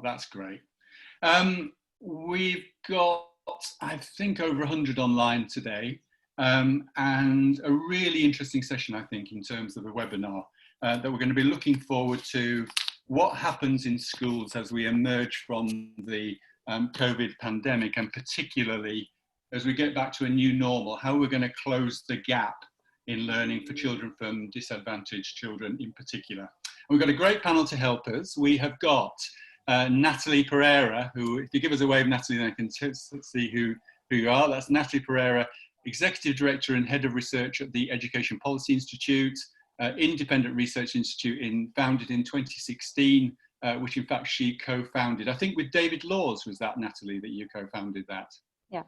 that's great. We've got, I think, over 100 online today, and a really interesting session, I think, in terms of a webinar that we're going to be looking forward to. What happens in schools as we emerge from the COVID pandemic, and particularly as we get back to a new normal, how we're going to close the gap in learning for children from disadvantaged children in particular. And we've got a great panel to help us. We have got Natalie Perera, who, if you give us a wave, Natalie, then I can see who you are. That's Natalie Perera, Executive Director and Head of Research at the Education Policy Institute, independent research institute founded in 2016, which in fact she co-founded. I think with David Laws, was that, Natalie, that you co-founded that? Yeah.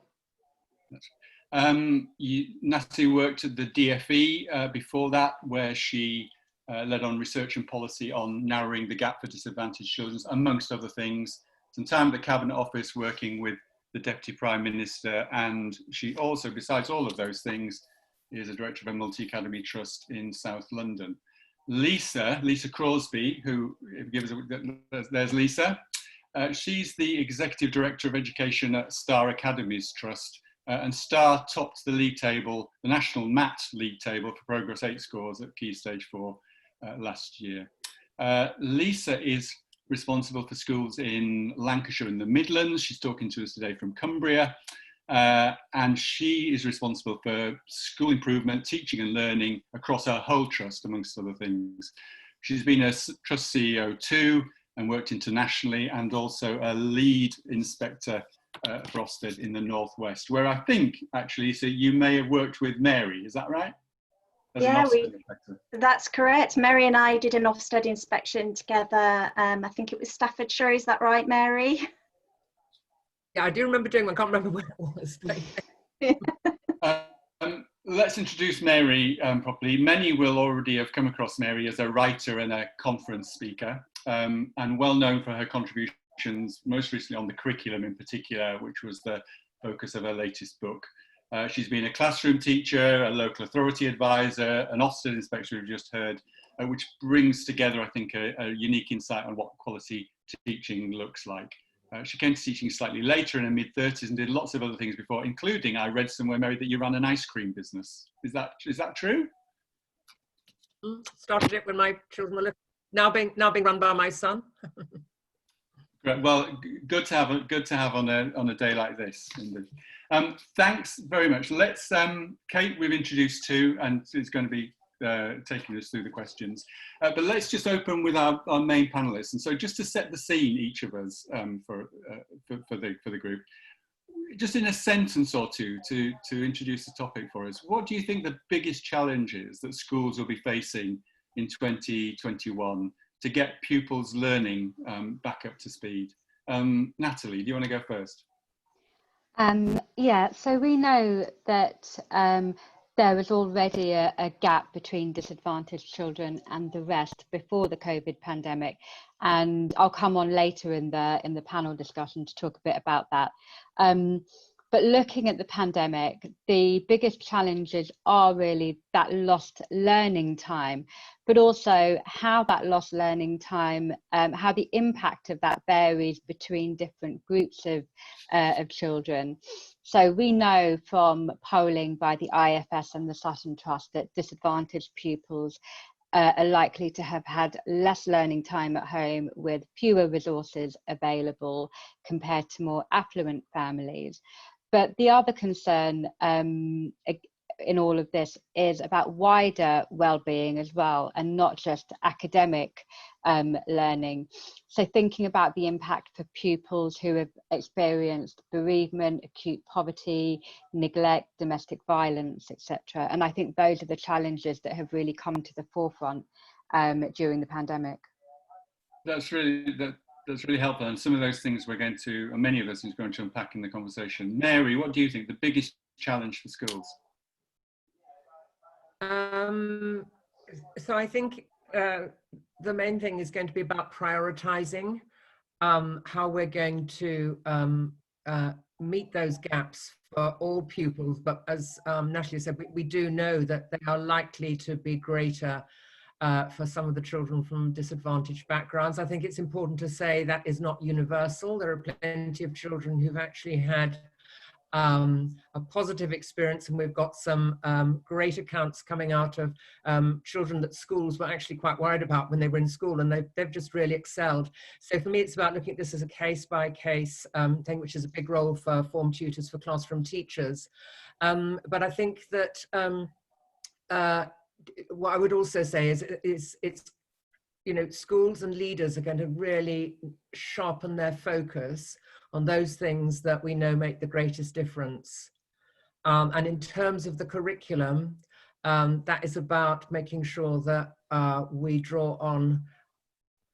Natalie worked at the DFE before that, where she led on research and policy on narrowing the gap for disadvantaged children, amongst other things. Some time at the Cabinet Office working with the Deputy Prime Minister, and she also, besides all of those things, is a director of a multi-academy trust in South London. Lisa Crausby, who, there's Lisa. She's the Executive Director of Education at Star Academies Trust, and Star topped the league table, the National MAT league table for Progress 8 scores at Key Stage 4 last year. Lisa is responsible for schools in Lancashire and the Midlands. She's talking to us today from Cumbria. And she is responsible for school improvement, teaching and learning across our whole trust, amongst other things. She's been a trust CEO too, and worked internationally, and also a lead inspector for Ofsted in the Northwest, where I think, actually, so you may have worked with Mary, is that right? Yeah, that's correct. Mary and I did an Ofsted inspection together. I think it was Staffordshire, is that right, Mary? Yeah, I do remember doing one, I can't remember where it was. Let's introduce Mary properly. Many will already have come across Mary as a writer and a conference speaker, and well known for her contributions, most recently on the curriculum in particular, which was the focus of her latest book. She's been a classroom teacher, a local authority advisor, an Ofsted inspector we've just heard, which brings together, I think, a unique insight on what quality teaching looks like. She came to teaching slightly later in her mid-30s and did lots of other things before, including, I read somewhere, Mary, that you ran an ice cream business. Is that true? Started it when my children were little. Now being run by my son. Great. Well, good to have on a day like this. Thanks very much. Let's Kate, we've introduced to, and is going to be taking us through the questions. But let's just open with our main panelists. And so, just to set the scene, each of us for the group, just in a sentence or two to introduce the topic for us. What do you think the biggest challenges that schools will be facing in 2021 to get pupils learning back up to speed? Natalie, do you want to go first? Yeah, so we know that there was already a gap between disadvantaged children and the rest before the COVID pandemic, and I'll come on later in the panel discussion to talk a bit about that. But looking at the pandemic, the biggest challenges are really that lost learning time, but also how that lost learning time, how the impact of that varies between different groups of children. So we know from polling by the IFS and the Sutton Trust that disadvantaged pupils are likely to have had less learning time at home with fewer resources available compared to more affluent families. But the other concern in all of this is about wider well-being as well, and not just academic learning. So thinking about the impact for pupils who have experienced bereavement, acute poverty, neglect, domestic violence, etc. And I think those are the challenges that have really come to the forefront during the pandemic. That's really helpful, and some of those things we're going to, and many of us are going to unpack in the conversation. Mary, what do you think the biggest challenge for schools? So I think the main thing is going to be about prioritising how we're going to meet those gaps for all pupils. But as Natalie said, we do know that they are likely to be greater for some of the children from disadvantaged backgrounds. I think it's important to say that is not universal. There are plenty of children who've actually had a positive experience, and we've got some great accounts coming out of children that schools were actually quite worried about when they were in school, and they've just really excelled. So for me, it's about looking at this as a case-by-case thing, which is a big role for form tutors, for classroom teachers. But I think that what I would also say is it's, you know, schools and leaders are going to really sharpen their focus on those things that we know make the greatest difference. And in terms of the curriculum, that is about making sure that we draw on,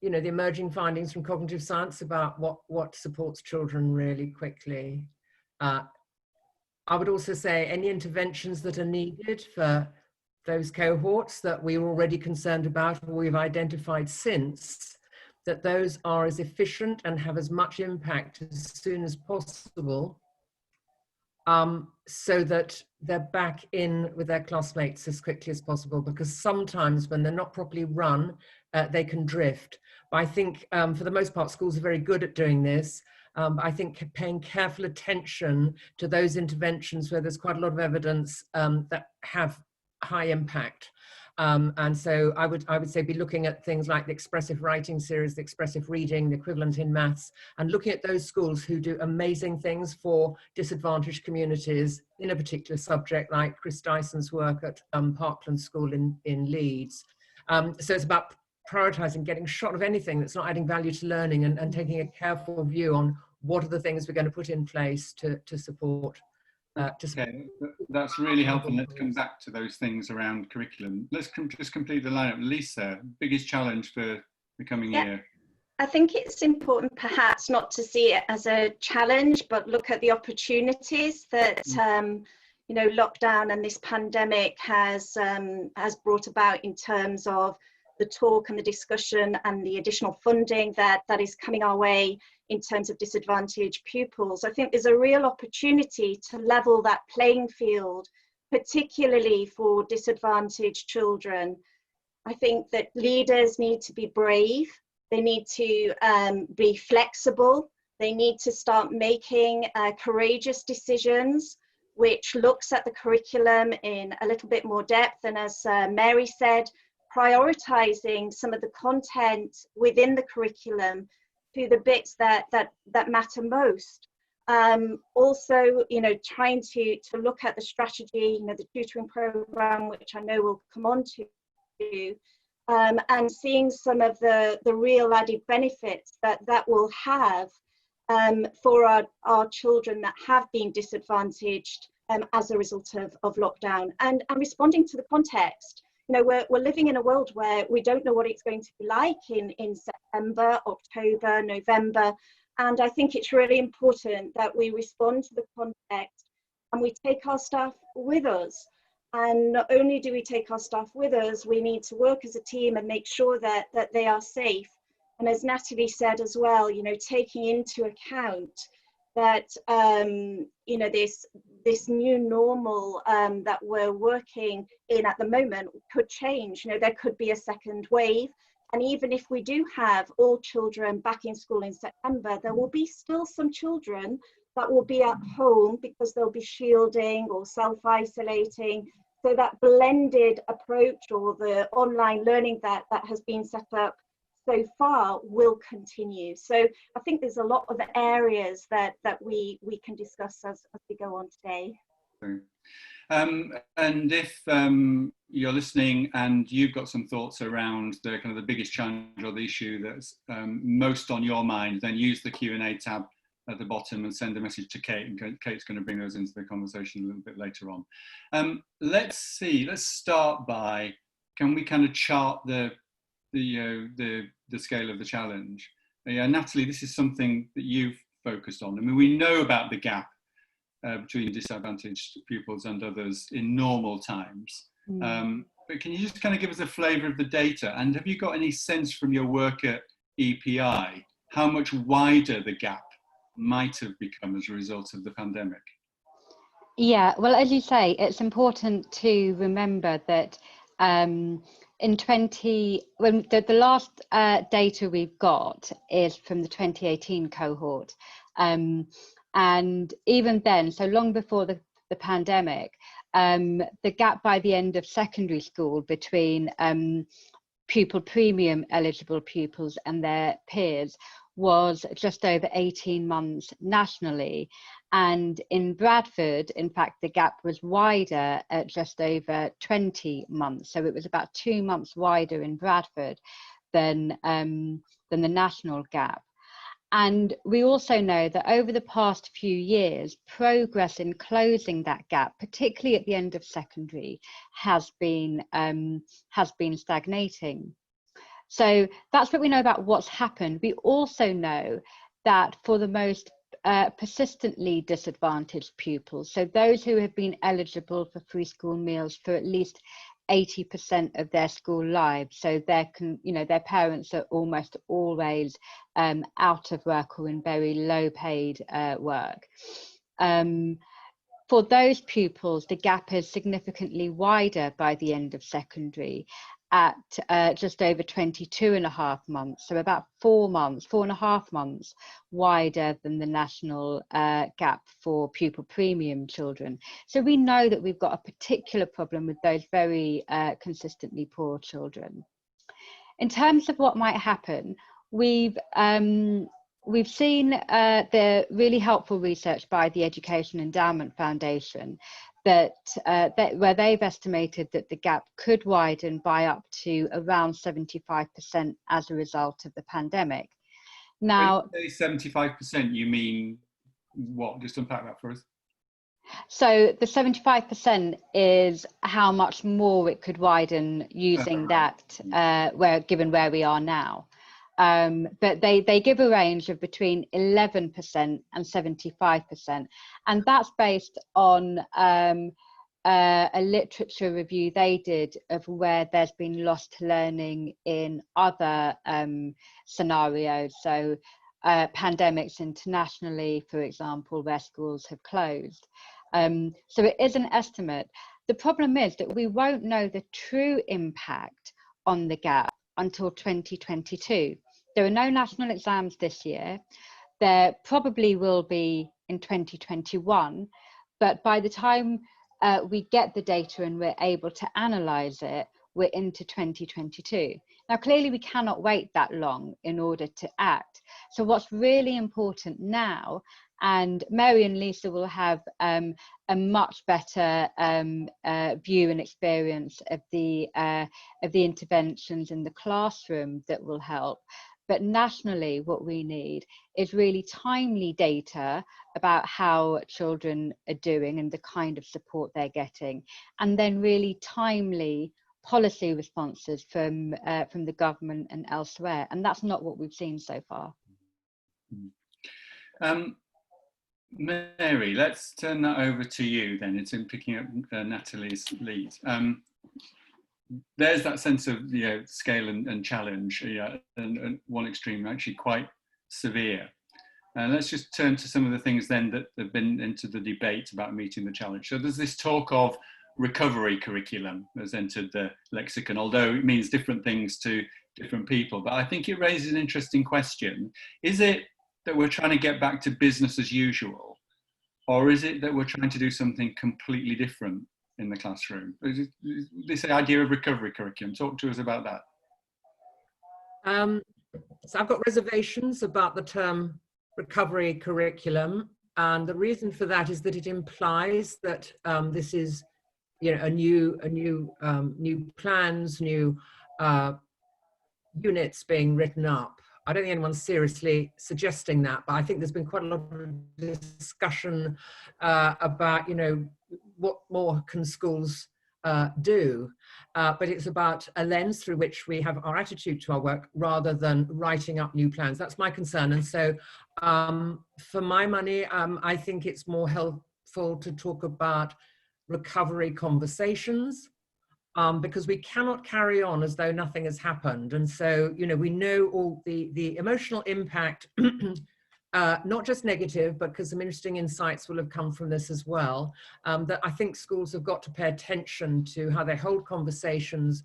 you know, the emerging findings from cognitive science about what supports children really quickly. I would also say any interventions that are needed for those cohorts that we were already concerned about or we've identified since, that those are as efficient and have as much impact as soon as possible, so that they're back in with their classmates as quickly as possible, because sometimes when they're not properly run, they can drift. But I think for the most part, schools are very good at doing this. I think paying careful attention to those interventions where there's quite a lot of evidence that have high impact. And so I would say be looking at things like the expressive writing series, the expressive reading, the equivalent in maths, and looking at those schools who do amazing things for disadvantaged communities in a particular subject, like Chris Dyson's work at Parkland School in Leeds. So it's about prioritizing, getting shot of anything that's not adding value to learning, and taking a careful view on what are the things we're going to put in place to support. Okay, that's really helpful. Let's come back to those things around curriculum. Let's just complete the lineup. Lisa, biggest challenge for the coming year? I think it's important perhaps not to see it as a challenge, but look at the opportunities that you know, lockdown and this pandemic has brought about in terms of the talk and the discussion and the additional funding that is coming our way in terms of disadvantaged pupils. I think there's a real opportunity to level that playing field, particularly for disadvantaged children. I think that leaders need to be brave. They need to be flexible. They need to start making courageous decisions, which looks at the curriculum in a little bit more depth. And as Mary said, prioritizing some of the content within the curriculum to the bits that matter most. Also, you know, trying to look at the strategy, you know, the tutoring program, which I know we'll come on to, and seeing some of the real added benefits that will have for our children that have been disadvantaged as a result of lockdown, and responding to the context. You know, we're living in a world where we don't know what it's going to be like in September, October, November. And I think it's really important that we respond to the context and we take our staff with us. And not only do we take our staff with us, we need to work as a team and make sure that they are safe. And as Natalie said as well, you know, taking into account that, you know, this new normal that we're working in at the moment could change. You know, there could be a second wave. And even if we do have all children back in school in September, there will be still some children that will be at home because they'll be shielding or self-isolating. So that blended approach, or the online learning that has been set up so far, will continue. So I think there's a lot of areas that we can discuss as we go on today. And if you're listening and you've got some thoughts around the kind of the biggest challenge or the issue that's most on your mind, then use the Q&A tab at the bottom and send a message to Kate, and Kate's going to bring those into the conversation a little bit later on. Let's start by, can we kind of chart the scale of the challenge? Natalie, this is something that you've focused on. I mean, we know about the gap between disadvantaged pupils and others in normal times. But can you just kind of give us a flavour of the data? And have you got any sense from your work at EPI how much wider the gap might have become as a result of the pandemic? Yeah, well, as you say, it's important to remember that when the last data we've got is from the 2018 cohort, and even then, so long before the pandemic, the gap by the end of secondary school between pupil premium eligible pupils and their peers was just over 18 months nationally. And in Bradford, in fact, the gap was wider at just over 20 months. So it was about 2 months wider in Bradford than the national gap. And we also know that over the past few years, progress in closing that gap, particularly at the end of secondary, has been stagnating. So that's what we know about what's happened. We also know that for the most persistently disadvantaged pupils, so those who have been eligible for free school meals for at least 80% of their school lives, so their parents are almost always out of work or in very low paid work. For those pupils, the gap is significantly wider by the end of secondary, at just over 22.5 months, so about 4.5 months wider than the national gap for pupil premium children. So we know that we've got a particular problem with those very consistently poor children. In terms of what might happen, we've seen the really helpful research by the Education Endowment Foundation that where they've estimated that the gap could widen by up to around 75% as a result of the pandemic. Now, when you say 75%, you mean what? Just unpack that for us. So the 75% is how much more it could widen using that, given where we are now. But they give a range of between 11% and 75%, and that's based on a literature review they did of where there's been lost learning in other scenarios, so pandemics internationally, for example, where schools have closed. So it is an estimate. The problem is that we won't know the true impact on the gap until 2022. There are no national exams this year. There probably will be in 2021, but by the time we get the data and we're able to analyse it, we're into 2022. Now, clearly we cannot wait that long in order to act. So what's really important now, and Mary and Lisa will have a much better view and experience of the interventions in the classroom that will help. But nationally, what we need is really timely data about how children are doing and the kind of support they're getting, and then really timely policy responses from the government and elsewhere. And that's not what we've seen so far. Mary, let's turn that over to you then. It's in picking up Natalie's lead. There's that sense of scale and challenge, and one extreme actually quite severe. And let's just turn to some of the things then that have been into the debate about meeting the challenge. So there's this talk of recovery curriculum has entered the lexicon, although it means different things to different people. But I think it raises an interesting question. Is it that we're trying to get back to business as usual, or is it that we're trying to do something completely different in the classroom? This idea of recovery curriculum, talk to us about that. So I've got reservations about the term recovery curriculum, and the reason for that is that it implies that this is, new plans, new units being written up. I don't think anyone's seriously suggesting that, but I think there's been quite a lot of discussion about, what more can schools do? But it's about a lens through which we have our attitude to our work rather than writing up new plans. That's my concern. And so for my money, I think it's more helpful to talk about recovery conversations, because we cannot carry on as though nothing has happened. And so, we know all the emotional impact not just negative, but because some interesting insights will have come from this as well, that I think schools have got to pay attention to how they hold conversations,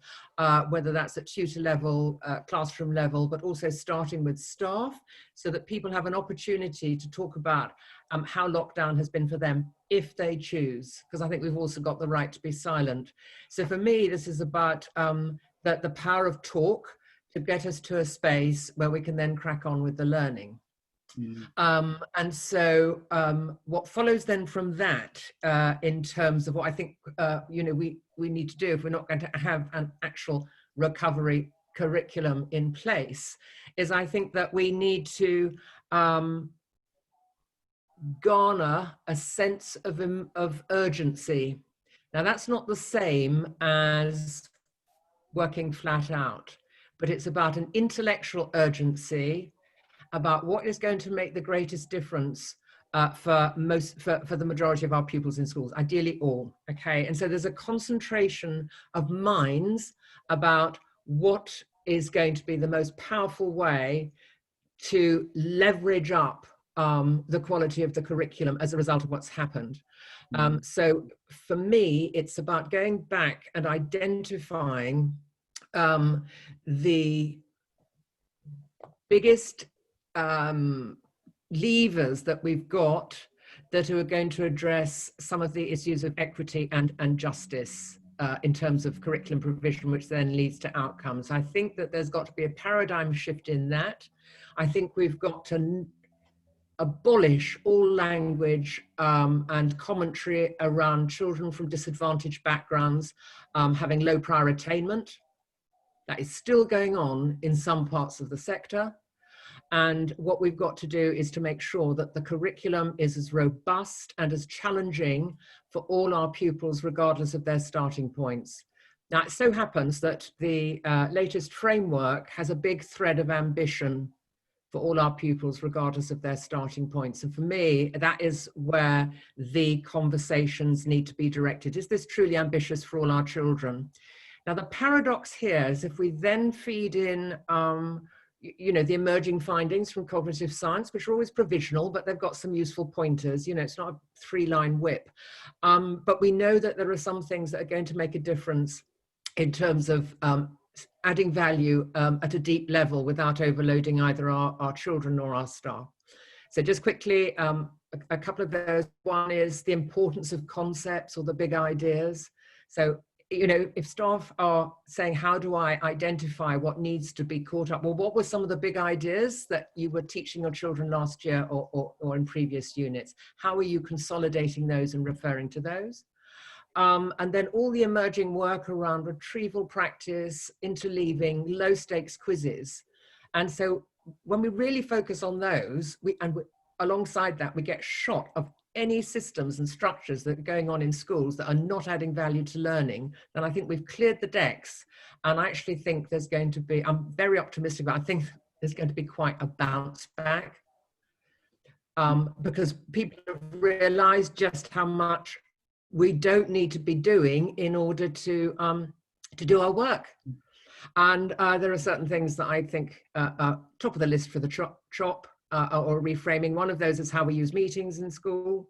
whether that's at tutor level, classroom level, but also starting with staff, so that people have an opportunity to talk about how lockdown has been for them, if they choose, because I think we've also got the right to be silent. So for me, this is about the power of talk to get us to a space where we can then crack on with the learning. And so what follows then from that, in terms of what I think we need to do if we're not going to have an actual recovery curriculum in place, is I think that we need to garner a sense of urgency. Now, that's not the same as working flat out, but it's about an intellectual urgency about what is going to make the greatest difference for the majority of our pupils in schools, ideally all, okay? And so there's a concentration of minds about what is going to be the most powerful way to leverage up the quality of the curriculum as a result of what's happened. So for me, it's about going back and identifying the biggest levers that we've got that are going to address some of the issues of equity and justice in terms of curriculum provision, which then leads to outcomes. I think that there's got to be a paradigm shift in that. I think we've got to abolish all language and commentary around children from disadvantaged backgrounds having low prior attainment. That is still going on in some parts of the sector. And what we've got to do is to make sure that the curriculum is as robust and as challenging for all our pupils, regardless of their starting points. Now, it so happens that the latest framework has a big thread of ambition for all our pupils, regardless of their starting points. And for me, that is where the conversations need to be directed. Is this truly ambitious for all our children? Now, the paradox here is if we then feed in the emerging findings from cognitive science, which are always provisional, but they've got some useful pointers. It's not a 3-line whip. But we know that there are some things that are going to make a difference in terms of adding value at a deep level without overloading either our children or our staff. So just quickly, a couple of those. One is the importance of concepts or the big ideas. So if staff are saying, how do I identify what needs to be caught up? Well, what were some of the big ideas that you were teaching your children last year or in previous units? How are you consolidating those and referring to those? And then all the emerging work around retrieval practice, interleaving, low stakes quizzes. And so when we really focus on those, alongside that, we get shot of any systems and structures that are going on in schools that are not adding value to learning, then I think we've cleared the decks. And I actually think there's going to be, I'm very optimistic, but I think there's going to be quite a bounce back because people have realized just how much we don't need to be doing in order to do our work. And there are certain things that I think are top of the list for the CHOP or reframing. One of those is how we use meetings in school,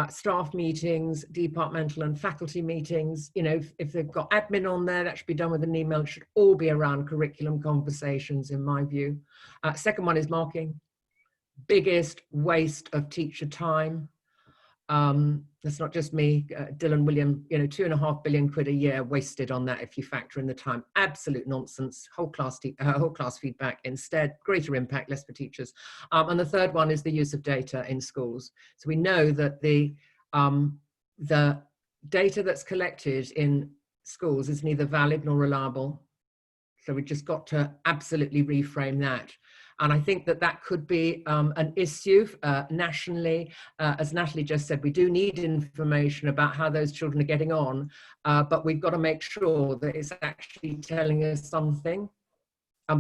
staff meetings, departmental and faculty meetings. If they've got admin on there, that should be done with an email. It should all be around curriculum conversations, in my view. Second one is marking. Biggest waste of teacher time. That's not just me, Dylan William, 2.5 billion quid a year wasted on that if you factor in the time. Absolute nonsense. Whole class feedback instead, greater impact, less for teachers. And the third one is the use of data in schools. So we know that the data that's collected in schools is neither valid nor reliable. So we've just got to absolutely reframe that. And I think that could be an issue nationally. As Natalie just said, we do need information about how those children are getting on, but we've got to make sure that it's actually telling us something.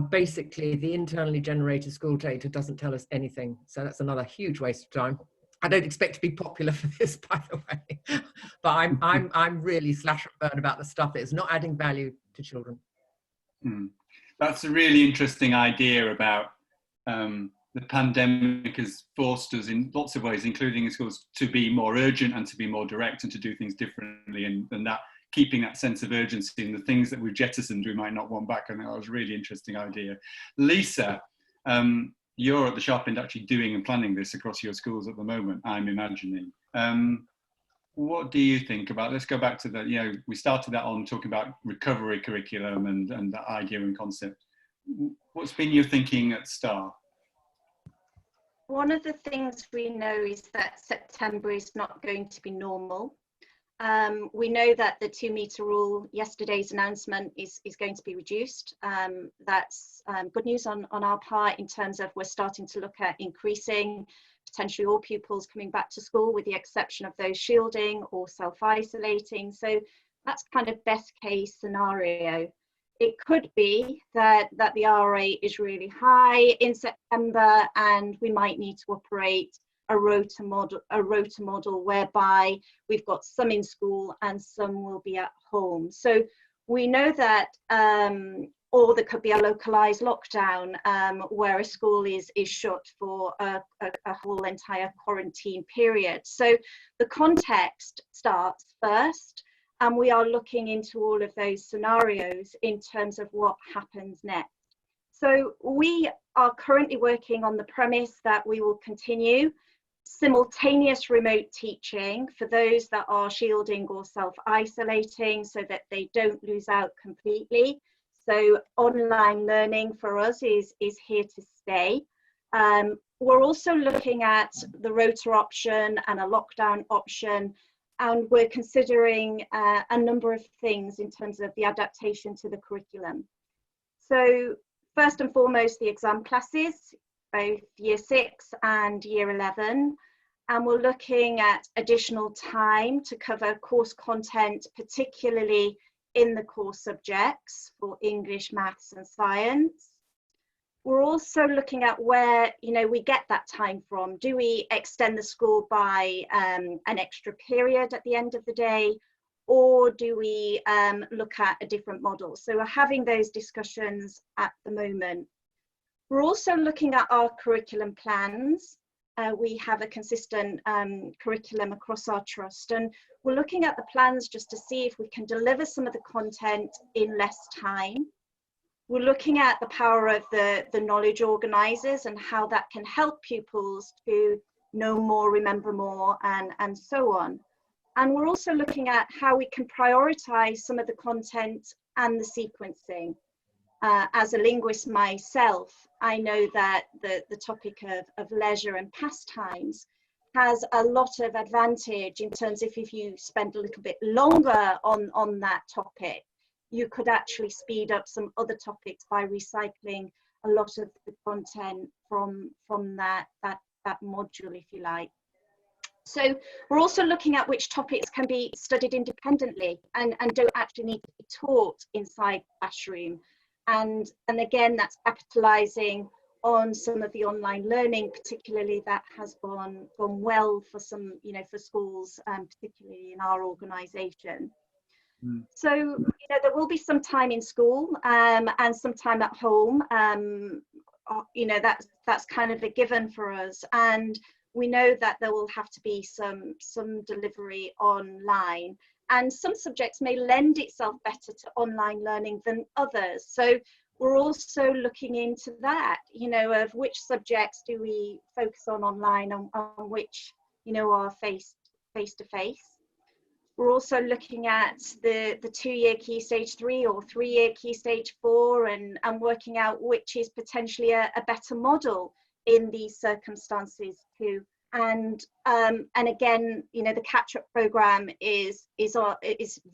Basically, the internally generated school data doesn't tell us anything. So that's another huge waste of time. I don't expect to be popular for this, by the way, but I'm really slash and burn about the stuff that is not adding value to children. That's a really interesting idea about the pandemic has forced us in lots of ways, including in schools, to be more urgent and to be more direct and to do things differently, and that keeping that sense of urgency in the things that we've jettisoned we might not want back. I think that was a really interesting idea. Lisa, you're at the sharp end actually doing and planning this across your schools at the moment, I'm imagining. What do you think about, let's go back to the, you know, we started that on talking about recovery curriculum and that idea and concept. What's been your thinking at STAR? One of the things we know is that September is not going to be normal. We know that the 2-metre rule, yesterday's announcement, is going to be reduced. That's good news on our part in terms of we're starting to look at increasing potentially all pupils coming back to school, with the exception of those shielding or self-isolating. So that's kind of best case scenario. It could be that the R rate is really high in September, and we might need to operate a rota model whereby we've got some in school and some will be at home. So we know that, or there could be a localized lockdown where a school is shut for a whole entire quarantine period. So the context starts first, and we are looking into all of those scenarios in terms of what happens next. So we are currently working on the premise that we will continue simultaneous remote teaching for those that are shielding or self-isolating, so that they don't lose out completely. So online learning for us is here to stay. We're also looking at the rota option and a lockdown option, and we're considering a number of things in terms of the adaptation to the curriculum. So first and foremost, the exam classes, both year 6 and year 11. And we're looking at additional time to cover course content, particularly in the core subjects for English, maths and science. We're also looking at where, you know, we get that time from. Do we extend the school by an extra period at the end of the day, or do we look at a different model? So we're having those discussions at the moment. We're also looking at our curriculum plans. We have a consistent curriculum across our trust, and we're looking at the plans just to see if we can deliver some of the content in less time. We're looking at the power of the knowledge organisers and how that can help pupils to know more, remember more, and so on. And we're also looking at how we can prioritise some of the content and the sequencing. As a linguist myself, I know that the topic of leisure and pastimes has a lot of advantage in terms of if you spend a little bit longer on that topic, you could actually speed up some other topics by recycling a lot of the content from that module, if you like. So we're also looking at which topics can be studied independently and don't actually need to be taught inside classroom. And again, that's capitalizing on some of the online learning, particularly that has gone well for some, you know, for schools, particularly in our organization. So, you know, there will be some time in school and some time at home. You know, that's kind of a given for us. And we know that there will have to be some delivery online. And some subjects may lend itself better to online learning than others. So we're also looking into that, you know, of which subjects do we focus on online and on which, you know, are face to face. We're also looking at the 2-year Key Stage 3 or 3-year Key Stage 4 and working out which is potentially a better model in these circumstances too. And again, you know, the catch-up program is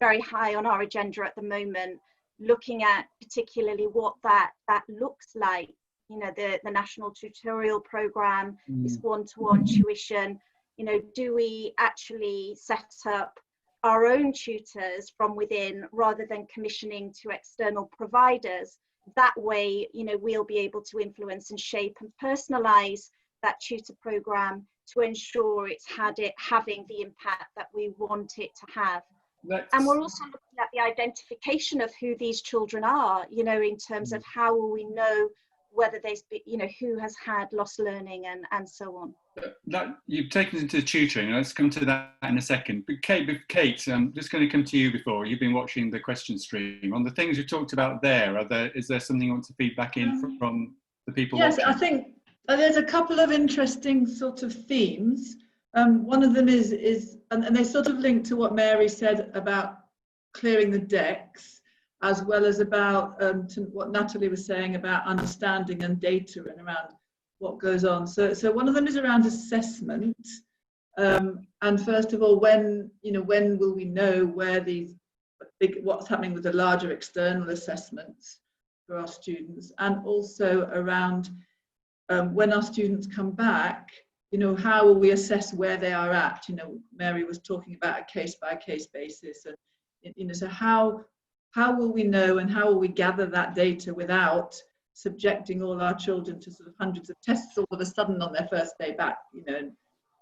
very high on our agenda at the moment, looking at particularly what that looks like. You know, the national tutorial program, this one-to-one tuition. You know, do we actually set up our own tutors from within rather than commissioning to external providers? That way, you know, we'll be able to influence and shape and personalize that tutor program to ensure it's having the impact that we want it to have. And we're also looking at the identification of who these children are, you know, in terms of how will we know whether there's, you know, who has had lost learning and so on. That you've taken into tutoring. Let's come to that in a second. But Kate, I'm just going to come to you before. You've been watching the question stream. On the things you talked about there, is there something you want to feed back in from the people yes, watching? I think there's a couple of interesting sort of themes. One of them is and they sort of link to what Mary said about clearing the decks, as well as about to what Natalie was saying about understanding and data and around what goes on. So one of them is around assessment. And first of all, when will we know where what's happening with the larger external assessments for our students, and also around when our students come back, you know, how will we assess where they are at? You know, Mary was talking about a case-by-case basis, and you know, so how will we know, and how will we gather that data without subjecting all our children to sort of hundreds of tests all of a sudden on their first day back? You know,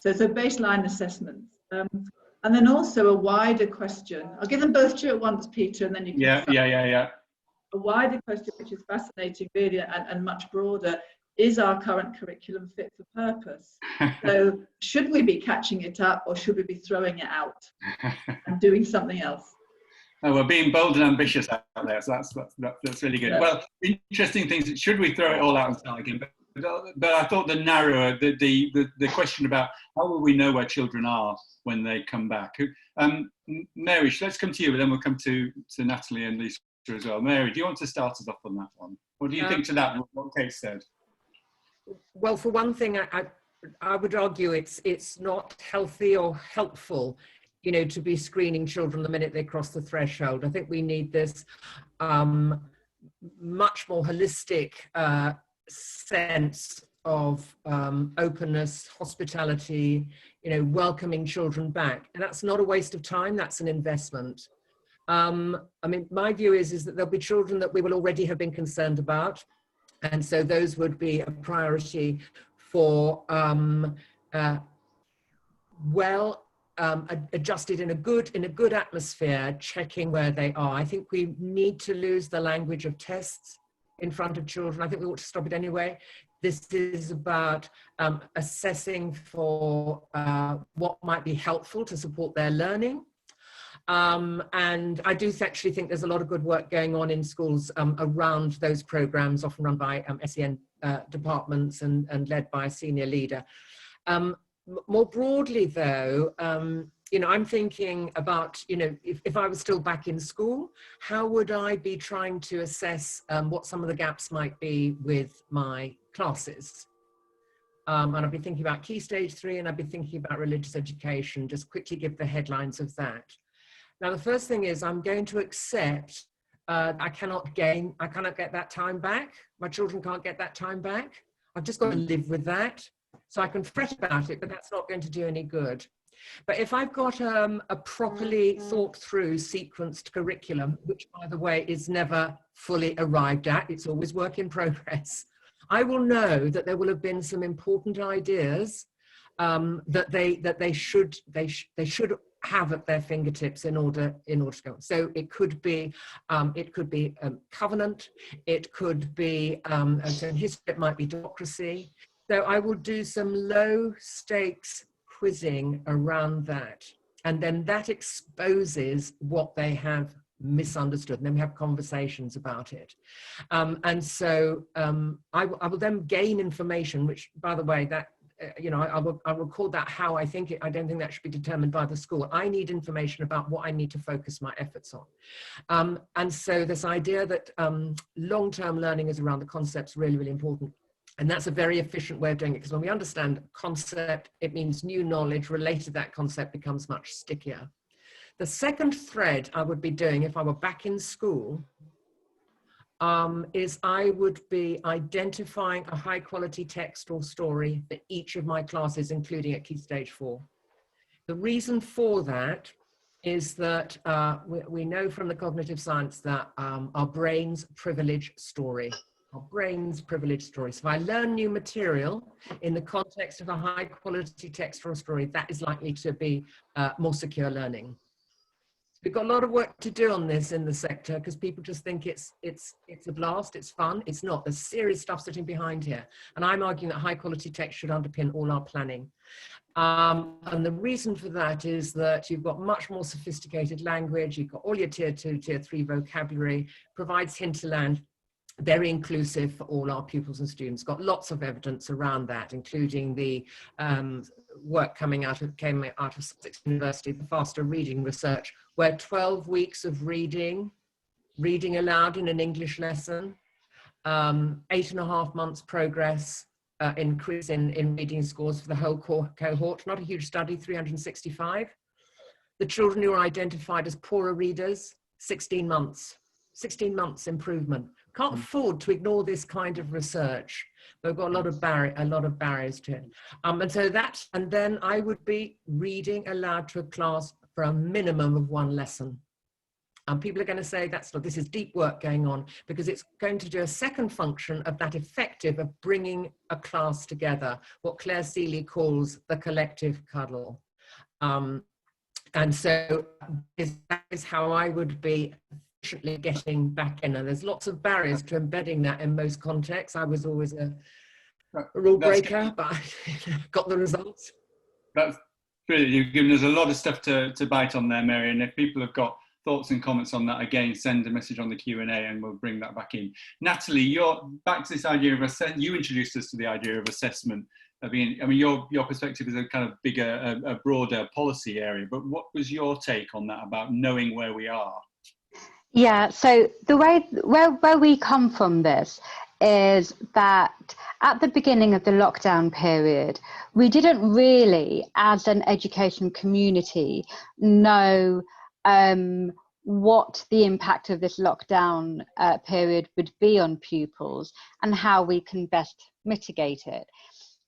so baseline assessments, and then also a wider question. I'll give them both to you at once, Peter, and then you can. Yeah. A wider question, which is fascinating, really, and much broader. Is our current curriculum fit for purpose? So should we be catching it up, or should we be throwing it out and doing something else? Oh, we're being bold and ambitious out there, so that's really good. Yeah. Well, interesting things. Should we throw it all out and start again? But I thought the narrower, the question about how will we know where children are when they come back? Mary, let's come to you, but then we'll come to Natalie and Lisa as well. Mary, do you want to start us off on that one? What do you think to that, what Kate said? Well, for one thing, I would argue it's not healthy or helpful, you know, to be screening children the minute they cross the threshold. I think we need this much more holistic sense of openness, hospitality, you know, welcoming children back. And that's not a waste of time, that's an investment. I mean, my view is that there'll be children that we will already have been concerned about. And so those would be a priority for adjusted in a good atmosphere, checking where they are. I think we need to lose the language of tests in front of children. I think we ought to stop it anyway. This is about assessing for what might be helpful to support their learning. And I do actually think there's a lot of good work going on in schools around those programs, often run by SEN departments and led by a senior leader. More broadly though, you know, I'm thinking about, you know, if I was still back in school, how would I be trying to assess what some of the gaps might be with my classes? And I'd be thinking about Key Stage 3, and I'd be thinking about religious education. Just quickly give the headlines of that. Now, the first thing is I'm going to accept I cannot get that time back. My children can't get that time back. I've just got to live with that. So I can fret about it, but that's not going to do any good. But if I've got a properly thought through sequenced curriculum, which by the way is never fully arrived at, it's always work in progress, I will know that there will have been some important ideas that they should have at their fingertips in order to go. So it could be covenant, it could be so in history it might be democracy. So I will do some low stakes quizzing around that, and then that exposes what they have misunderstood, and then we have conversations about it. And so I will then gain information, which by the way, that you know, I will call that how I think it. I don't think that should be determined by the school. I need information about what I need to focus my efforts on. And so this idea that long-term learning is around the concepts really, really important. And that's a very efficient way of doing it, because when we understand concept, it means new knowledge related to that concept becomes much stickier. The second thread I would be doing if I were back in school is I would be identifying a high quality text or story for each of my classes, including at Key Stage 4. The reason for that is that we know from the cognitive science that our brains privilege story. Our brains privilege story. So if I learn new material in the context of a high quality text or story, that is likely to be more secure learning. We've got a lot of work to do on this in the sector because people just think it's a blast, it's fun. It's not. There's serious stuff sitting behind here. And I'm arguing that high quality text should underpin all our planning. And the reason for that is that you've got much more sophisticated language, you've got all your tier 2, tier 3 vocabulary, provides hinterland, very inclusive for all our pupils and students. Got lots of evidence around that, including the work came out of Sussex University, the faster reading research, where 12 weeks of reading aloud in an English lesson, 8.5 months progress, increase in reading scores for the whole cohort, not a huge study, 365. The children who are identified as poorer readers, 16 months improvement. Can't afford to ignore this kind of research. We've got a lot of barriers to it. And then I would be reading aloud to a class for a minimum of 1 lesson. People are going to say this is deep work going on, because it's going to do a second function of that effective of bringing a class together, what Claire Seeley calls the collective cuddle. And so that is how I would be efficiently getting back in. And there's lots of barriers to embedding that in most contexts. I was always a rule breaker, but I got the results. That's brilliant. You've given us a lot of stuff to bite on there, Mary. And if people have got thoughts and comments on that, again, send a message on the Q&A and we'll bring that back in. Natalie, you're back to this idea of you introduced us to the idea of assessment. Your perspective is a kind of bigger, a broader policy area, but what was your take on that about knowing where we are? Yeah, so the way where we come from this is that at the beginning of the lockdown period, we didn't really, as an education community, know what the impact of this lockdown period would be on pupils and how we can best mitigate it.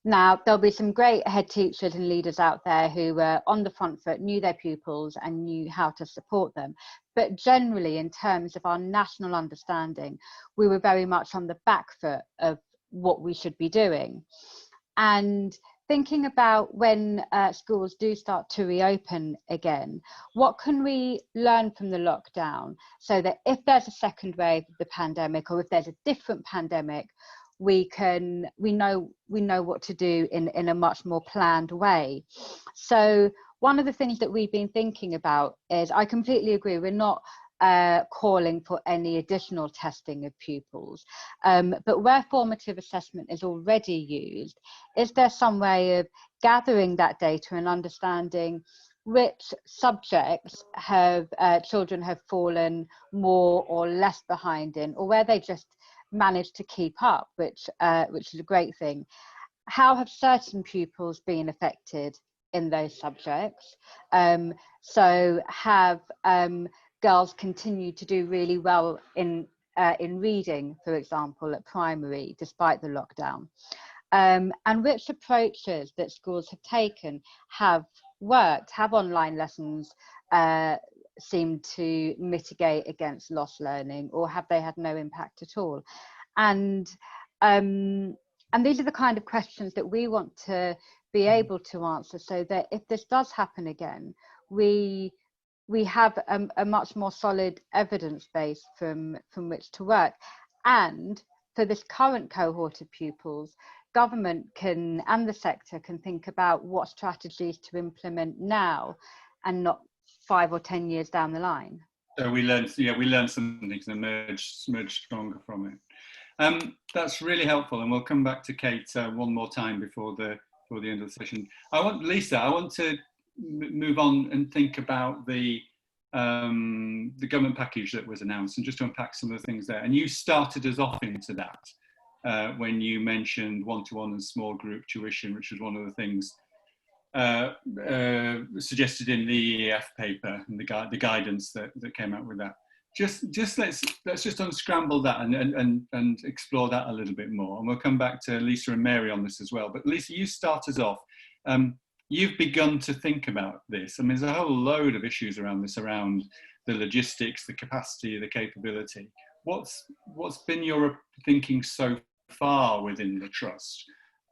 Now, there'll be some great head teachers and leaders out there who were on the front foot, knew their pupils and knew how to support them. But generally, in terms of our national understanding, we were very much on the back foot of what we should be doing. And thinking about when schools do start to reopen again, what can we learn from the lockdown so that if there's a second wave of the pandemic, or if there's a different pandemic, we know what to do in a much more planned way. So one of the things that we've been thinking about is, I completely agree, we're not calling for any additional testing of pupils, but where formative assessment is already used, is there some way of gathering that data and understanding which subjects have children have fallen more or less behind in, or where they just managed to keep up, which is a great thing. How have certain pupils been affected in those subjects? So have girls continued to do really well in reading, for example, at primary, despite the lockdown? And which approaches that schools have taken have worked? Have online lessons seem to mitigate against lost learning, or have they had no impact at all? And these are the kind of questions that we want to be able to answer, so that if this does happen again, we have a much more solid evidence base from which to work. And for this current cohort of pupils, government can, and the sector can, think about what strategies to implement now and not 5 or 10 years down the line. So we learned some things and emerge stronger from it. That's really helpful, and we'll come back to Kate one more time before the end of the session. I want to move on and think about the government package that was announced, and just to unpack some of the things there. And you started us off into that when you mentioned one-to-one and small group tuition, which was one of the things suggested in the EEF paper and the guidance that came out with that. Just let's just unscramble that and explore that a little bit more, and we'll come back to Lisa and Mary on this as well. But Lisa, you start us off. You've begun to think about this. I mean, there's a whole load of issues around this, around the logistics, the capacity, the capability. What's been your thinking so far within the trust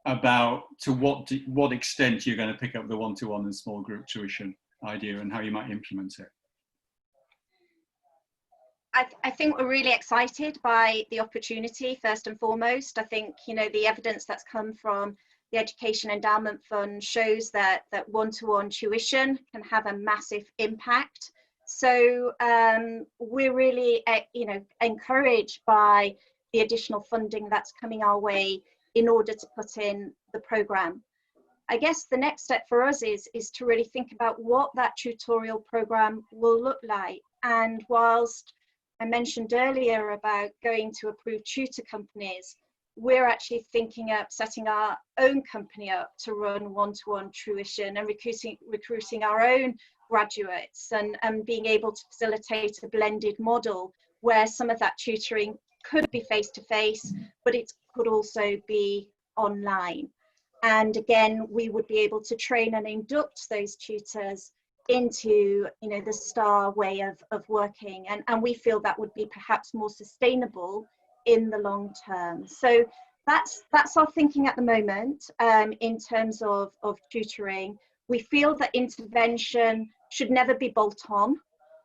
about to what extent you're going to pick up the one-to-one and small group tuition idea and how you might implement it? I think we're really excited by the opportunity, first and foremost. I think, you know, the evidence that's come from the Education Endowment Fund shows that one-to-one tuition can have a massive impact. So we're really, you know, encouraged by the additional funding that's coming our way in order to put in the programme. I guess the next step for us is to really think about what that tutorial programme will look like. And whilst I mentioned earlier about going to approved tutor companies, we're actually thinking of setting our own company up to run one-to-one tuition and recruiting our own graduates and being able to facilitate a blended model where some of that tutoring could be face-to-face, but it could also be online. And again, we would be able to train and induct those tutors into, you know, the STAR way of working. And we feel that would be perhaps more sustainable in the long term. So that's our thinking at the moment in terms of tutoring. We feel that intervention should never be bolt on.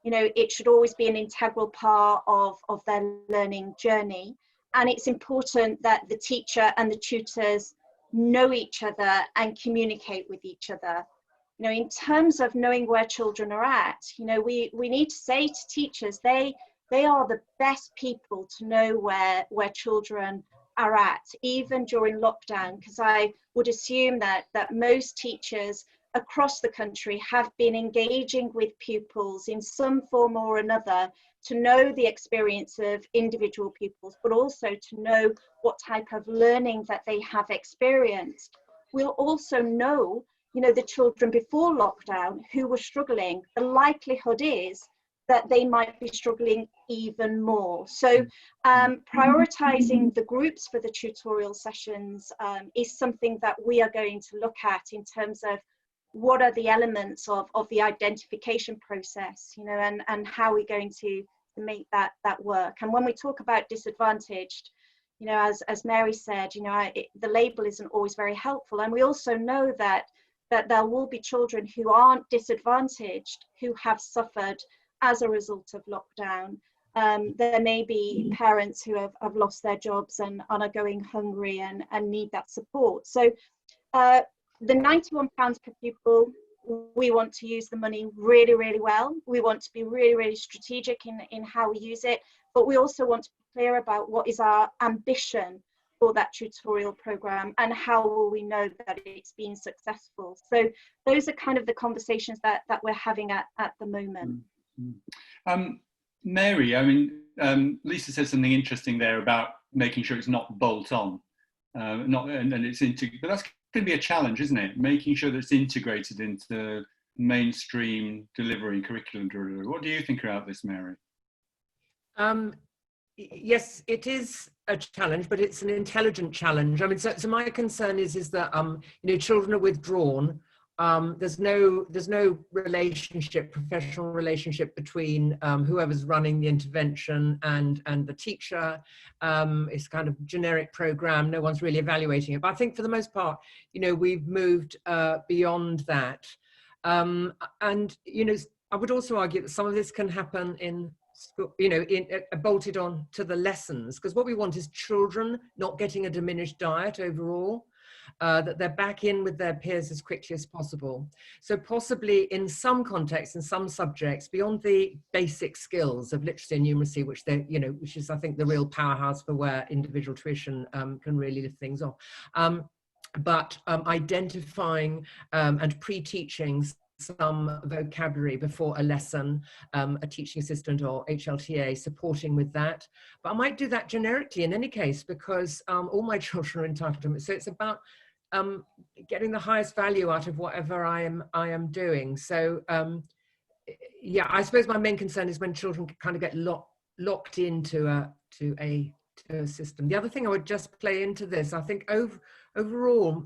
You know, it should always be an integral part of their learning journey. And it's important that the teacher and the tutors know each other and communicate with each other. You know, in terms of knowing where children are at, you know, we need to say to teachers, they are the best people to know where children are at, even during lockdown, because I would assume that most teachers across the country have been engaging with pupils in some form or another to know the experience of individual pupils, but also to know what type of learning that they have experienced. We'll also know, you know, the children before lockdown who were struggling. The likelihood is that they might be struggling even more. So prioritizing the groups for the tutorial sessions is something that we are going to look at in terms of what are the elements of the identification process, you know, and how we're going to make that work. And when we talk about disadvantaged, you know, as Mary said, you know, the label isn't always very helpful. And we also know that there will be children who aren't disadvantaged, who have suffered as a result of lockdown. There may be parents who have lost their jobs and are going hungry and need that support. So the £91 per pupil, we want to use the money really, really well. We want to be really, really strategic in how we use it, but we also want to be clear about what is our ambition for that tutorial program and how will we know that it's been successful. So those are kind of the conversations that we're having at the moment. Mary, I mean, Lisa said something interesting there about making sure it's not bolt on, and it's but that's going to be a challenge, isn't it? Making sure that it's integrated into mainstream delivery, curriculum delivery. What do you think about this, Mary? Yes, it is a challenge, but it's an intelligent challenge. I mean, so my concern is that you know, children are withdrawn. There's no relationship, professional relationship between whoever's running the intervention and the teacher. It's kind of generic program. No one's really evaluating it. But I think for the most part, you know, we've moved beyond that. And, you know, I would also argue that some of this can happen in school, you know, bolted on to the lessons, because what we want is children not getting a diminished diet overall. That they're back in with their peers as quickly as possible. So possibly in some contexts, in some subjects, beyond the basic skills of literacy and numeracy, which they, you know, which is, I think, the real powerhouse for where individual tuition can really lift things off. But identifying and pre-teaching some vocabulary before a lesson, a teaching assistant or HLTA supporting with that. But I might do that generically in any case, because all my children are entitled to it. So it's about getting the highest value out of whatever I am doing. So yeah, I suppose my main concern is when children kind of get locked into a system. The other thing I would just play into this, I think overall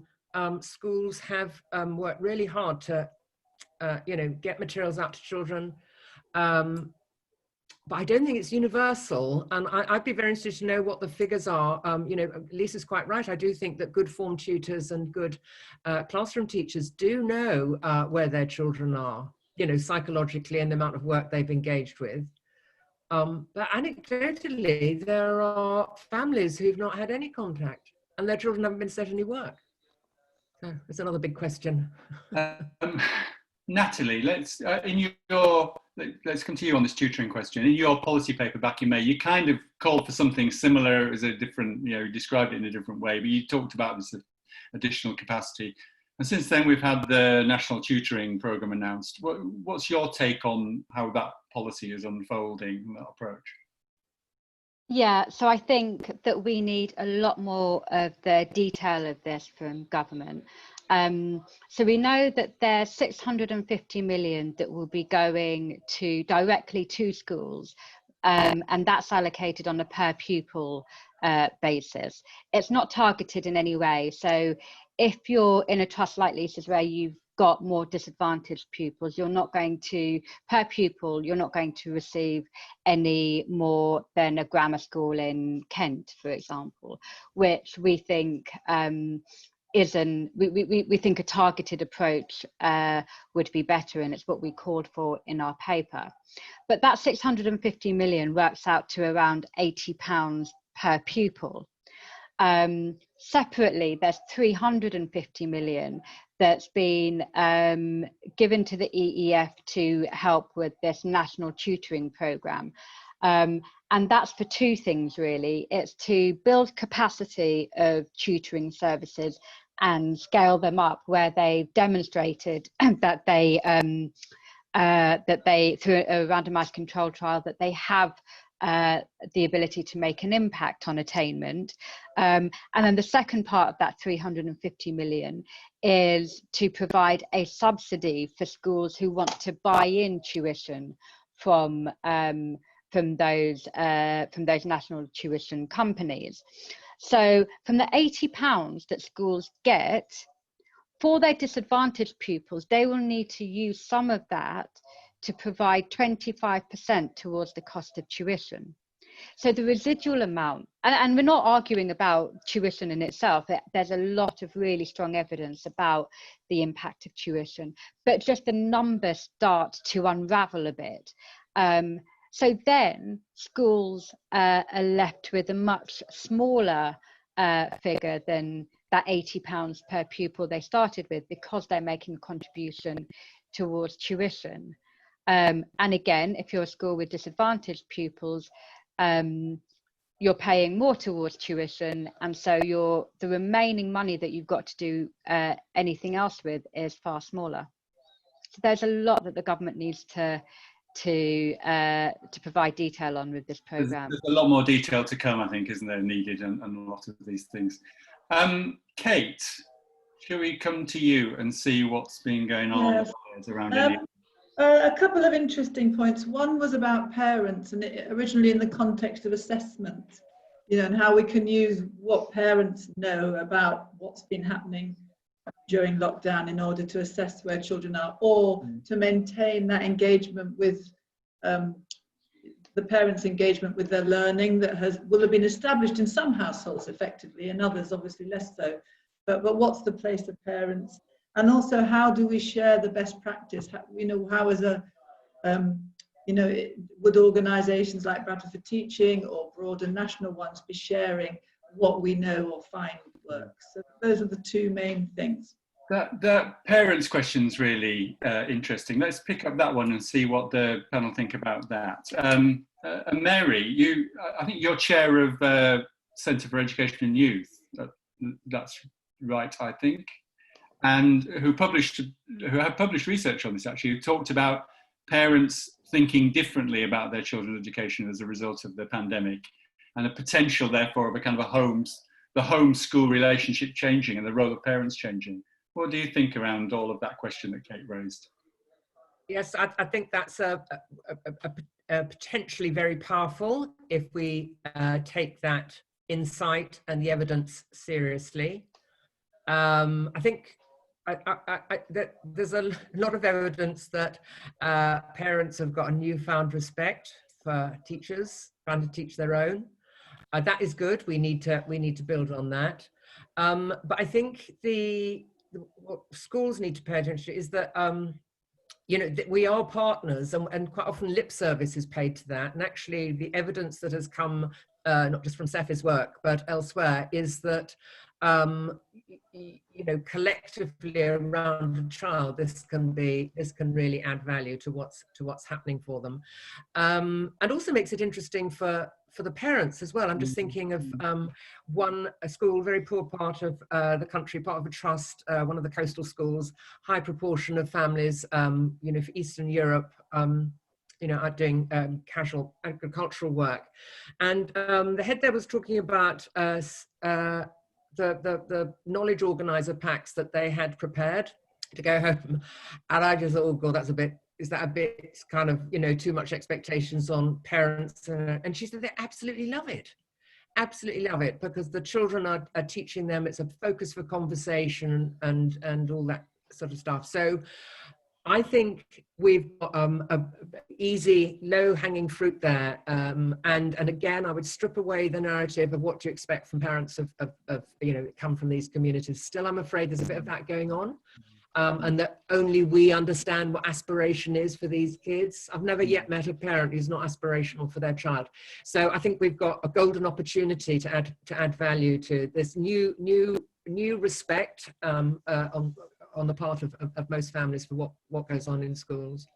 schools have worked really hard to you know, get materials out to children, but I don't think it's universal, and I'd be very interested to know what the figures are. You know, Lisa's quite right. I do think that good form tutors and good classroom teachers do know where their children are, you know, psychologically, and the amount of work they've engaged with. But anecdotally, there are families who've not had any contact and their children haven't been sent any work. So it's another big question. Natalie, let's come to you on this tutoring question. In your policy paper back in May, you kind of called for something similar as a different, you described it in a different way, but you talked about this additional capacity. And since then, we've had the National Tutoring Programme announced. What's your take on how that policy is unfolding, that approach? Yeah, so I think that we need a lot more of the detail of this from government. So we know that there's 650 million that will be going directly to schools, and that's allocated on a per pupil basis. It's not targeted in any way. So if you're in a trust like Lisa's where you've got more disadvantaged pupils, you're not going to, per pupil, you're not going to receive any more than a grammar school in Kent, for example, which we think we think a targeted approach would be better, and it's what we called for in our paper. But that 650 million works out to around £80 per pupil. Separately, there's 350 million that's been given to the EEF to help with this national tutoring programme. And that's for two things, really. It's to build capacity of tutoring services and scale them up where they've demonstrated that they, through a randomised control trial, that they have the ability to make an impact on attainment. And then the second part of that 350 million is to provide a subsidy for schools who want to buy in tuition from those national tuition companies. So from the £80 that schools get, for their disadvantaged pupils, they will need to use some of that to provide 25% towards the cost of tuition. So the residual amount, and we're not arguing about tuition in itself, there's a lot of really strong evidence about the impact of tuition, but just the numbers start to unravel a bit. So then schools are left with a much smaller figure than that £80 per pupil they started with, because they're making a contribution towards tuition. And again, if you're a school with disadvantaged pupils, you're paying more towards tuition, and so the remaining money that you've got to do anything else with is far smaller. So there's a lot that the government needs to provide detail on with this programme. There's a lot more detail to come, I think, isn't there, needed, and a lot of these things. Kate, shall we come to you and see what's been going on around India? A couple of interesting points. One was about parents, and originally in the context of assessment, and how we can use what parents know about what's been happening during lockdown in order to assess where children are, or to maintain that engagement with the parents' engagement with their learning that will have been established in some households effectively, and others obviously less so. But what's the place of parents? And also, how do we share the best practice? How as a, would organisations like Bradford for Teaching or broader national ones be sharing what we know or find works? So those are the two main things. That parents' question's really interesting. Let's pick up that one and see what the panel think about that. Mary, I think you're chair of Centre for Education and Youth. That's right, I think. And who have published research on this, actually, who talked about parents thinking differently about their children's education as a result of the pandemic, and a potential, therefore, of a kind of the home-school relationship changing and the role of parents changing. What do you think around all of that question that Kate raised? Yes, I think that's a potentially very powerful if we take that insight and the evidence seriously. I think there's a lot of evidence that parents have got a newfound respect for teachers trying to teach their own. That is good. We need to build on that. But I think what schools need to pay attention to is that you know, we are partners, and quite often lip service is paid to that. And actually the evidence that has come, not just from Sef's work, but elsewhere, is that, you know, collectively around a child, this can really add value to what's happening for them. And also makes it interesting for the parents as well. I'm just thinking of a school, very poor part of the country, part of a trust, one of the coastal schools, high proportion of families, you know, for Eastern Europe, you know, are doing casual agricultural work. And the head there was talking about the knowledge organizer packs that they had prepared to go home. And I just thought, oh God, is that a bit kind of, you know, too much expectations on parents? And she said they absolutely love it. Absolutely love it, because the children are teaching them. It's a focus for conversation and all that sort of stuff. So I think we've got a easy, low-hanging fruit there. And again, I would strip away the narrative of what to expect from parents of you know, come from these communities. Still, I'm afraid there's a bit of that going on. And that only we understand what aspiration is for these kids. I've never yet met a parent who's not aspirational for their child. So I think we've got a golden opportunity to add value to this new respect on the part of most families for what goes on in schools.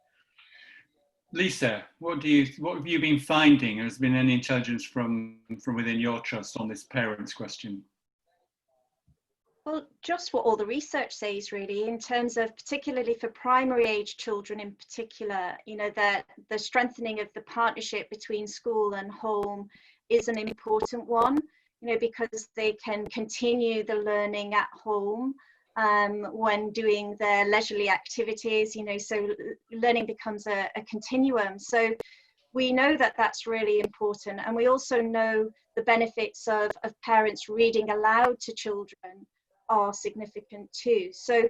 Lisa, what have you been finding? Has there been any intelligence from within your trust on this parents' question? Well, just what all the research says, really, in terms of particularly for primary age children in particular, you know, that the strengthening of the partnership between school and home is an important one, you know, because they can continue the learning at home when doing their leisurely activities, you know, so learning becomes a continuum. So we know that that's really important. And we also know the benefits of parents reading aloud to children are significant too. So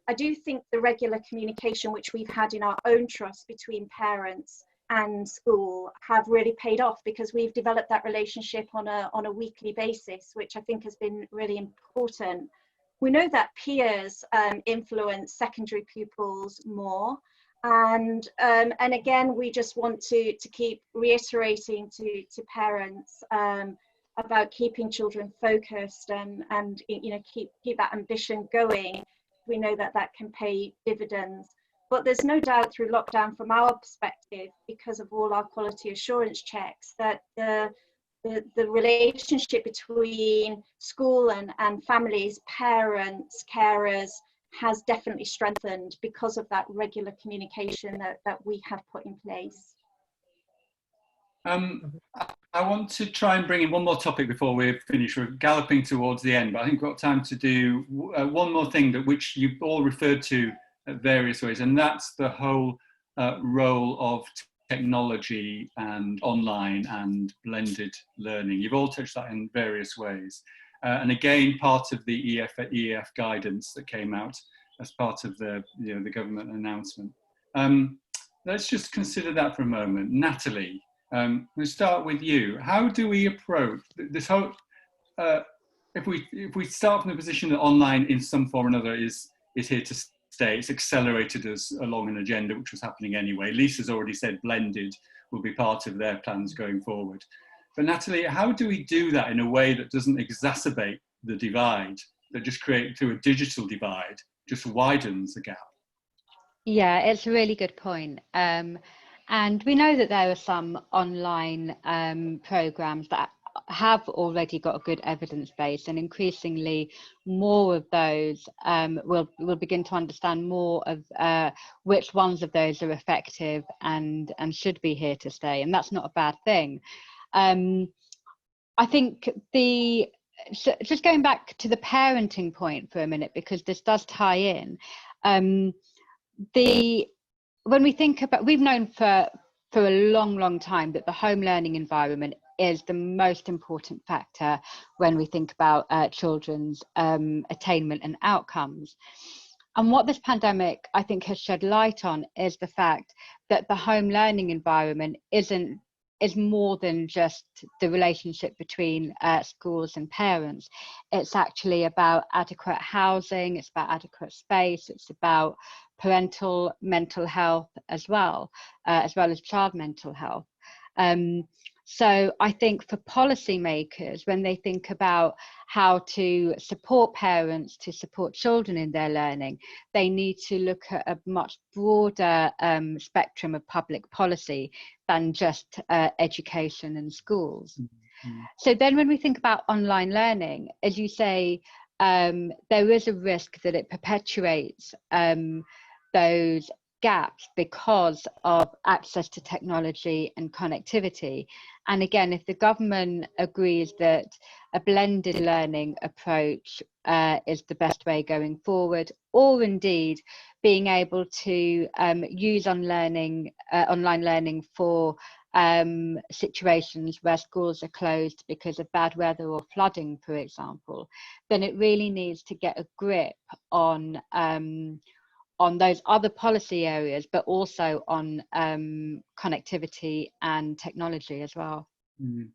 I do think the regular communication which we've had in our own trust between parents and school have really paid off, because we've developed that relationship on a weekly basis, which I think has been really important. We know that peers influence secondary pupils more, and again, we just want to keep reiterating to parents about keeping children focused and you know, keep that ambition going. We know that that can pay dividends. But there's no doubt through lockdown, from our perspective, because of all our quality assurance checks, that the relationship between school and families, parents, carers, has definitely strengthened because of that regular communication that we have put in place. I want to try and bring in one more topic before we finish. We're galloping towards the end, but I think we've got time to do one more thing which you've all referred to at various ways, and that's the whole role of technology and online and blended learning. You've all touched that in various ways. And again, part of the EF guidance that came out as part of the government announcement. Let's just consider that for a moment. Natalie, we'll start with you. How do we approach this whole, if we start from the position that online in some form or another is here to stay, it's accelerated us along an agenda which was happening anyway. Lisa's already said blended will be part of their plans going forward. But Natalie, how do we do that in a way that doesn't exacerbate the divide, that just through a digital divide, just widens the gap? Yeah, it's a really good point. And we know that there are some online programs that have already got a good evidence base, and increasingly more of those we'll begin to understand more of which ones of those are effective and should be here to stay, and that's not a bad thing. I think just going back to the parenting point for a minute, because this does tie in, when we think about, we've known for a long time that the home learning environment is the most important factor when we think about children's attainment and outcomes. And what this pandemic, I think, has shed light on is the fact that the home learning environment isn't is more than just the relationship between schools and parents. It's actually about adequate housing, it's about adequate space, it's about parental mental health as well as child mental health. So I think for policymakers, when they think about how to support parents to support children in their learning, they need to look at a much broader spectrum of public policy than just education and schools. Mm-hmm. So then when we think about online learning, as you say, there is a risk that it perpetuates those gaps because of access to technology and connectivity. And again, if the government agrees that a blended learning approach is the best way going forward, or indeed being able to use online learning for situations where schools are closed because of bad weather or flooding, for example, then it really needs to get a grip on those other policy areas, but also on connectivity and technology as well. Mm.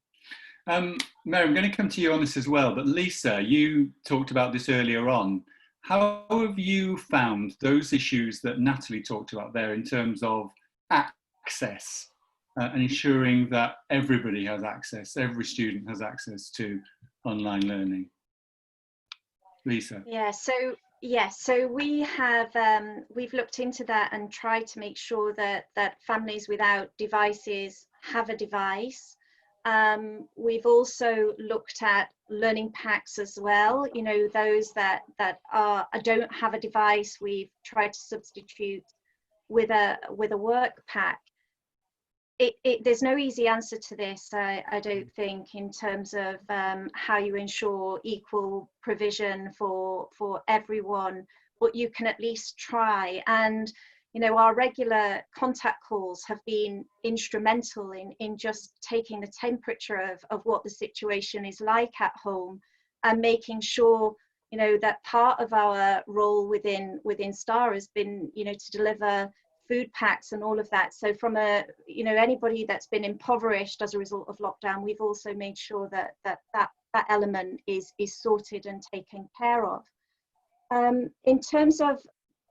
Mary, I'm going to come to you on this as well, but Lisa, you talked about this earlier on. How have you found those issues that Natalie talked about there in terms of access and ensuring that everybody has access, every student has access to online learning? Lisa? So we have we've looked into that and tried to make sure that families without devices have a device. We've also looked at learning packs as well. You know, those that don't have a device, we've tried to substitute with a work pack. There's no easy answer to this, I don't think, in terms of how you ensure equal provision for everyone, but you can at least try. And you know, our regular contact calls have been instrumental in just taking the temperature of what the situation is like at home, and making sure, you know, that part of our role within STAR has been, you know, to deliver food packs and all of that. So from anybody that's been impoverished as a result of lockdown, we've also made sure that element is sorted and taken care of. In terms of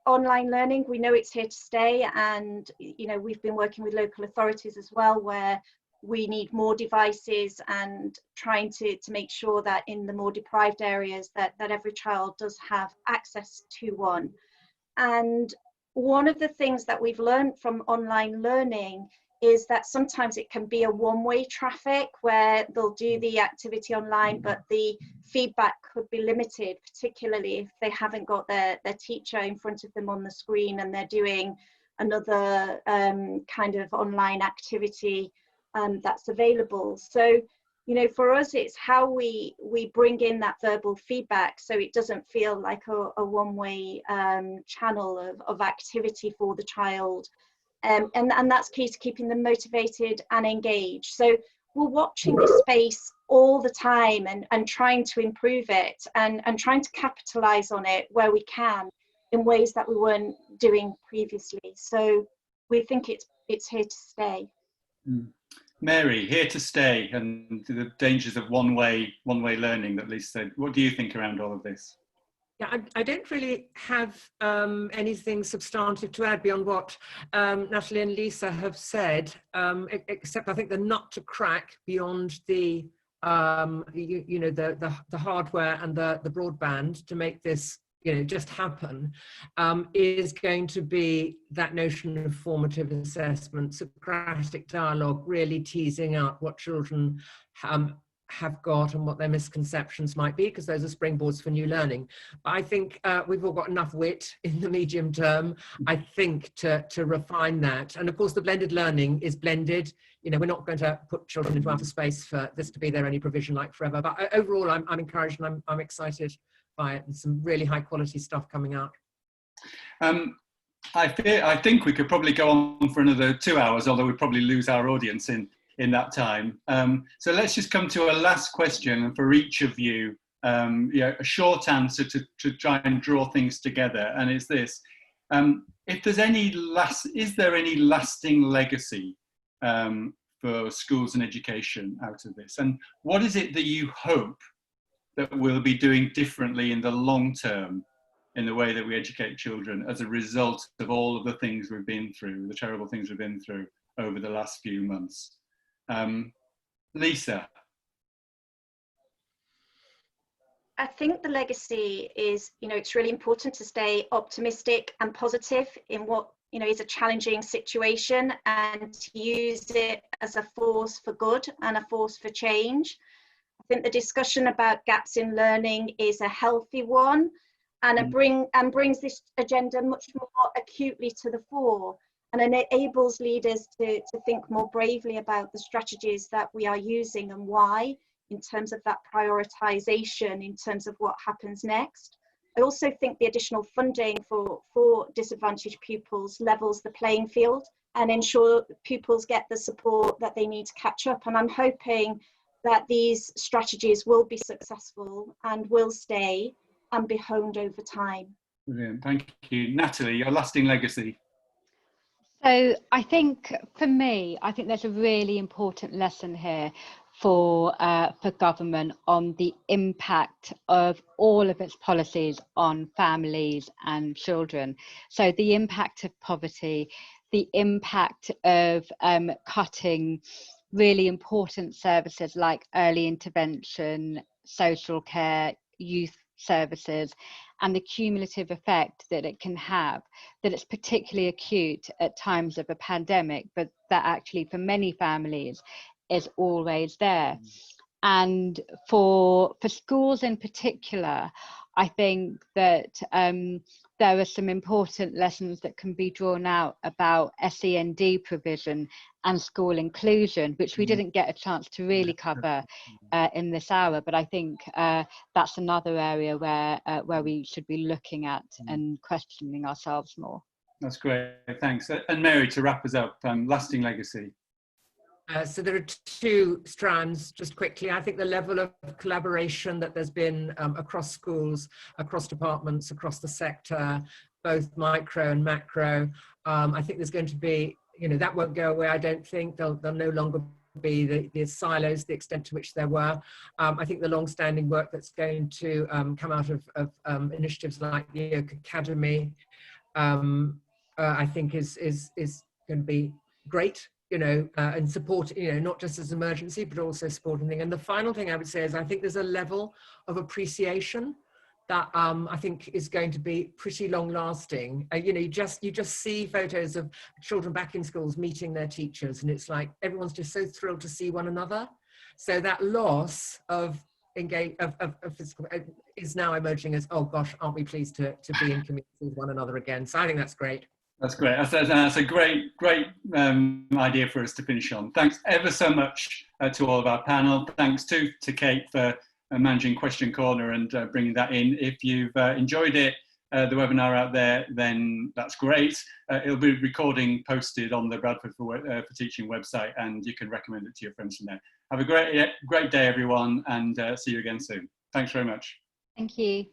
online learning, we know it's here to stay, and you know, we've been working with local authorities as well, where we need more devices and trying to make sure that in the more deprived areas that every child does have access to one. And one of the things that we've learned from online learning is that sometimes it can be a one-way traffic, where they'll do the activity online, but the feedback could be limited, particularly if they haven't got their teacher in front of them on the screen and they're doing another kind of online activity that's available. So, you know, for us, it's how we bring in that verbal feedback so it doesn't feel like a one-way channel of activity for the child. And that's key to keeping them motivated and engaged. So we're watching this space all the time and trying to improve it and trying to capitalize on it where we can in ways that we weren't doing previously. So we think it's here to stay. Mary, here to stay, and the dangers of one-way learning that Lisa said. What do you think around all of this? Yeah, I don't really have anything substantive to add beyond what Natalie and Lisa have said, except I think the nut to crack beyond the the hardware and the broadband to make this, you know, just happen, is going to be that notion of formative assessment, Socratic dialogue, really teasing out what children have got and what their misconceptions might be, because those are springboards for new learning. But I think we've all got enough wit in the medium term, I think, to refine that. And of course, the blended learning is blended. You know, we're not going to put children into outer space for this to be their only provision like forever. But overall, I'm encouraged and I'm excited by it. There's some really high quality stuff coming out. I think we could probably go on for another 2 hours, although we'd probably lose our audience in that time. So let's just come to a last question, and for each of you, a short answer to try and draw things together. And it's this: is there any lasting legacy for schools and education out of this? And what is it that you hope that we'll be doing differently in the long term in the way that we educate children as a result of all of the things we've been through, the terrible things we've been through over the last few months? Lisa? I think the legacy is, it's really important to stay optimistic and positive in what, is a challenging situation, and to use it as a force for good and a force for change. I think the discussion about gaps in learning is a healthy one, and brings this agenda much more acutely to the fore, and enables leaders to think more bravely about the strategies that we are using and why, in terms of that prioritization, in terms of what happens next. I also think the additional funding for disadvantaged pupils levels the playing field and ensure pupils get the support that they need to catch up. And I'm hoping that these strategies will be successful and will stay and be honed over time. Brilliant, thank you. Natalie, your lasting legacy. So I think for me, I think there's a really important lesson here for government on the impact of all of its policies on families and children. So the impact of poverty, the impact of cutting really important services like early intervention, social care, youth services, and the cumulative effect that it can have, that it's particularly acute at times of a pandemic, but that actually for many families is always there. And for schools in particular, I think that there are some important lessons that can be drawn out about SEND provision and school inclusion, which we didn't get a chance to really cover in this hour. But I think that's another area where we should be looking at and questioning ourselves more. That's great, thanks. And Mary, to wrap us up, lasting legacy. So there are two strands, just quickly. I think the level of collaboration that there's been across schools, across departments, across the sector, both micro and macro, I think there's going to be, that won't go away. I don't think there'll no longer be the silos, the extent to which there were. I think the long-standing work that's going to come out of initiatives like the Oak Academy, I think is going to be great. And support, not just as emergency, but also supporting thing. And the final thing I would say is I think there's a level of appreciation that I think is going to be pretty long lasting. You just see photos of children back in schools meeting their teachers, and it's like everyone's just so thrilled to see one another. So that loss of physical is now emerging as, oh gosh, aren't we pleased to be in community with one another again? So I think that's great. That's great. That's a great idea for us to finish on. Thanks ever so much to all of our panel. Thanks to Kate for managing Question Corner and bringing that in. If you've enjoyed it, the webinar out there, then that's great. It'll be recording posted on the Bradford for Teaching website, and you can recommend it to your friends from there. Have a great day, everyone, and see you again soon. Thanks very much. Thank you.